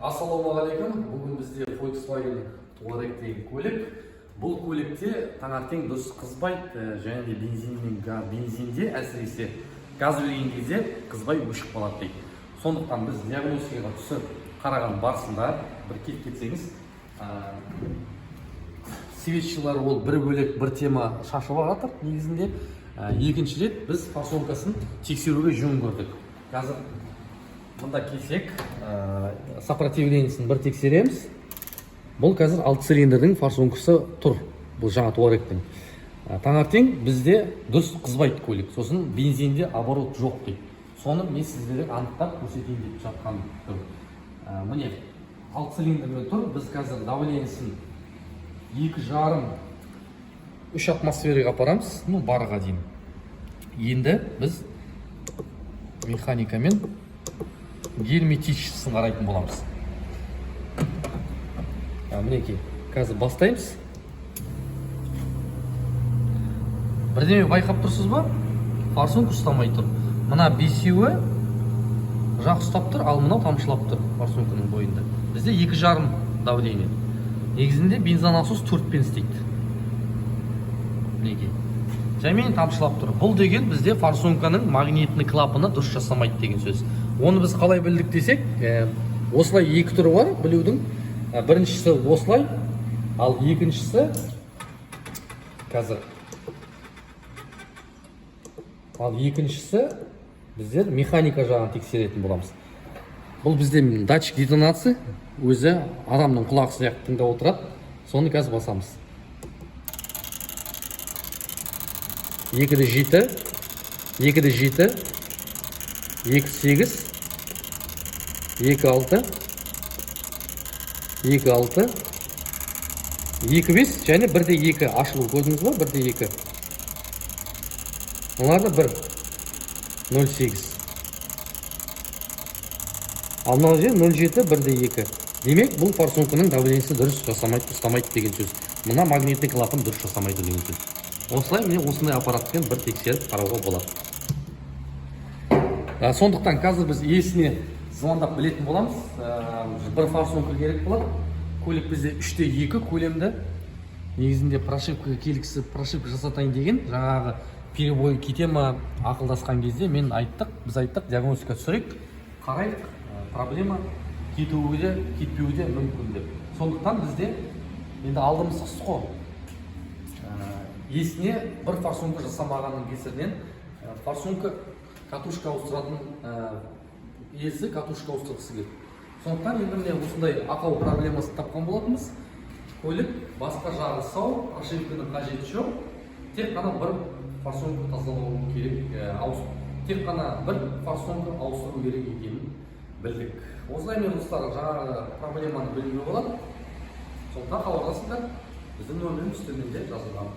Ассалаумағалейкум. Бүгін бізде Volkswagen Touareg деген көлік. Бұл көлікте таңертең дұрыс қызбайды, және де бензинде әсіресе газ берген кезде қызбай өшіп қалады дейді. Сондықтан біз диагностикаға түсіп қараған барысында бір келіп кетсеңіз, светшілер ол бір бөлек бір тема шашып жатыр негізінде. Екінші рет біз форсункасын тексеруге жөн көрдік. Қазір мында келсек, сопротивлениесін бір тексереміз. Бұл қазір 6 цилиндрдің форсункасы тұр. Бұл жаңа Touaregтің. Таңертең бізде дұрыс қызбайды көлік. Сосын бензинде оборот жоқ дейді. Соны мен сіздерге анықтап көрсетейін деп жатқан. Міне 6 цилиндрмен тұр. Біз қазір давлениесін 2,5-3 атмосфераға апарамыз, барға дейін. Енді біз механикамен герметичныйсын қарайтын боламыз. Мінекей, қазір бастаймыз. Бірдеме байқап тұрсыз ба? Форсунка ұстамай тұр. Мына бесеуі жақ ұстап тұр, ал мынау тамшылап тұр форсунканың бойында. Бізде 2,5 давление. Негізінде бензонасос 4-пен істейді. Мінекей. Жәймен тамшылап тұр. Бұл деген бізде форсунканың магнитный клапаны дұрыс жасамайды деген сөз. Оны біз қалай білдік десек, осылай екі түрі бар білудің. Біріншісі осылай, ал екіншісі қазір. Ал екіншісі біздер механика жағын тексеретін боламыз. Бұл бізде датчик детонации, өзі адамның құлағы сияқты тыңдап отырады. Соны қазір басамыз. 2,7, 2,7, 2,8, 2,6, 2,6, 2,5 және 1,2 ашылу көрдіңіз ба? 1,2. Оларды 1, 0,8. Ал мынау жер 0,7, 1,2. Демек, бұл форсунканың давлениесі дұрыс жасамайды, ұстамайды деген сөз. Мына магнитный клапан дұрыс жасамайды деген сөз. Осылай міне осындай аппаратпен бір тексеріп қарауға болады. Сондықтан қазір біз иесіне звондап білетін боламыз. Бір форсунка керек болады. Көлік бізде 3,2 көлемді. Негізінде прошивкаға келгісі прошивка жасатайын деген, жаңағы перебой кете ма ақылдасқан кезде біз айттық, диагностика түсірейік, қарайық, проблема кетуі кетпеуі мүмкін деп. Сондықтан бізде енді алдымыз қысқы. Есіне бір форсунка жасамағанның кесірінен форсунка катушка ауыстыратын иесі катушка ауыстырғысы келді. Сондықтан енді міне осындай ақау проблемасын тапқан болатынбыз. Көлік басқа жағы сау, прошивканың қажеті жоқ. Тек қана бір форсунка тазалау керек, тек қана бір форсунка ауыстыру керек екенін білдік. Осылай мен достар жаңағы проблеманы білуге болады. Сондықтан хабарласыңдар. Біздің нөміріміз төменде жазылған.